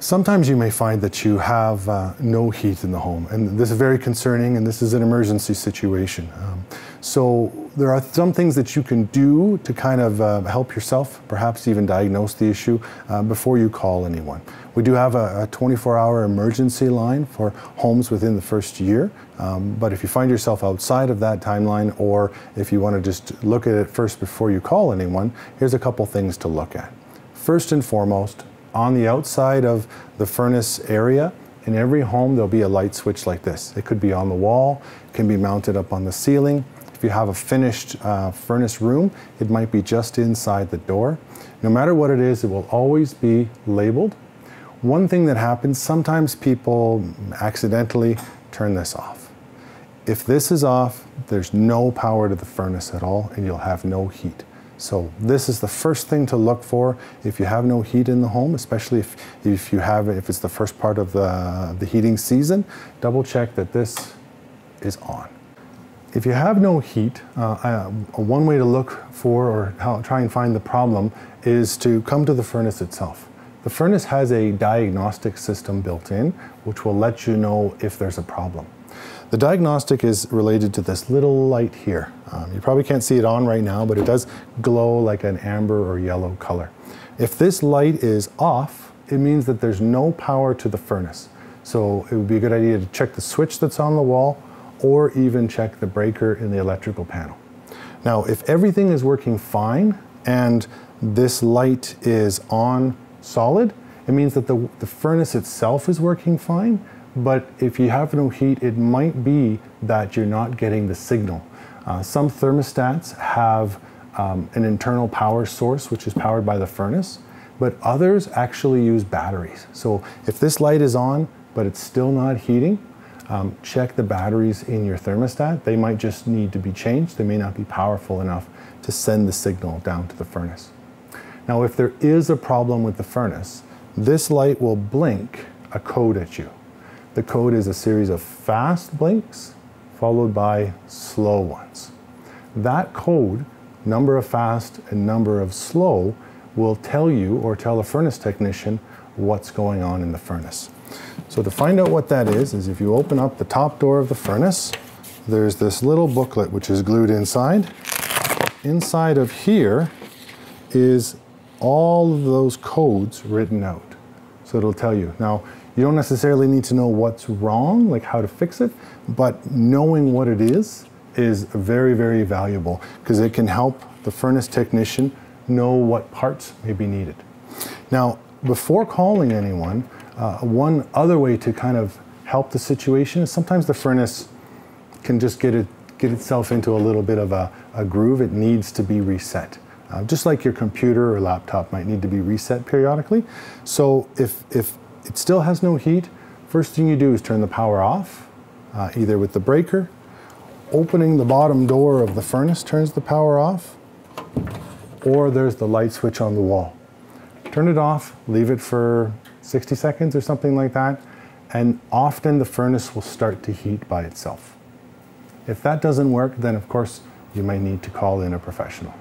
Sometimes you may find that you have no heat in the home, and this is very concerning, and this is an emergency situation. So there are some things that you can do to kind of help yourself, perhaps even diagnose the issue before you call anyone. We do have a 24-hour emergency line for homes within the first year, but if you find yourself outside of that timeline, or if you want to just look at it first before you call anyone, here's a couple things to look at. First and foremost, on the outside of the furnace area, in every home there'll be a light switch like this. It could be on the wall, it can be mounted up on the ceiling. If you have a finished furnace room, it might be just inside the door. No matter what it is, it will always be labeled. One thing that happens, sometimes people accidentally turn this off. If this is off, there's no power to the furnace at all, and you'll have no heat. So this is the first thing to look for if you have no heat in the home, especially if it's the first part of the heating season. Double check that this is on. If you have no heat, one way to look for or try and find the problem is to come to the furnace itself. The furnace has a diagnostic system built in, which will let you know if there's a problem. The diagnostic is related to this little light here. You probably can't see it on right now, but it does glow like an amber or yellow color. If this light is off, it means that there's no power to the furnace. So it would be a good idea to check the switch that's on the wall, or even check the breaker in the electrical panel. Now, if everything is working fine and this light is on solid, it means that the furnace itself is working fine. But if you have no heat, it might be that you're not getting the signal. Some thermostats have an internal power source, which is powered by the furnace, but others actually use batteries. So if this light is on, but it's still not heating, check the batteries in your thermostat. They might just need to be changed. They may not be powerful enough to send the signal down to the furnace. Now, if there is a problem with the furnace, this light will blink a code at you. The code is a series of fast blinks followed by slow ones. That code, number of fast and number of slow, will tell you or tell a furnace technician what's going on in the furnace. So to find out what that is if you open up the top door of the furnace, there's this little booklet which is glued inside. Inside of here is all of those codes written out. So it'll tell you. Now, you don't necessarily need to know what's wrong, like how to fix it, but knowing what it is very, very valuable because it can help the furnace technician know what parts may be needed. Now, before calling anyone, one other way to kind of help the situation is sometimes the furnace can just get itself into a little bit of a groove. It needs to be reset. Just like your computer or laptop might need to be reset periodically. So if it still has no heat, first thing you do is turn the power off, either with the breaker. Opening the bottom door of the furnace turns the power off, or there's the light switch on the wall. Turn it off, leave it for 60 seconds or something like that, and often the furnace will start to heat by itself. If that doesn't work, then of course you may need to call in a professional.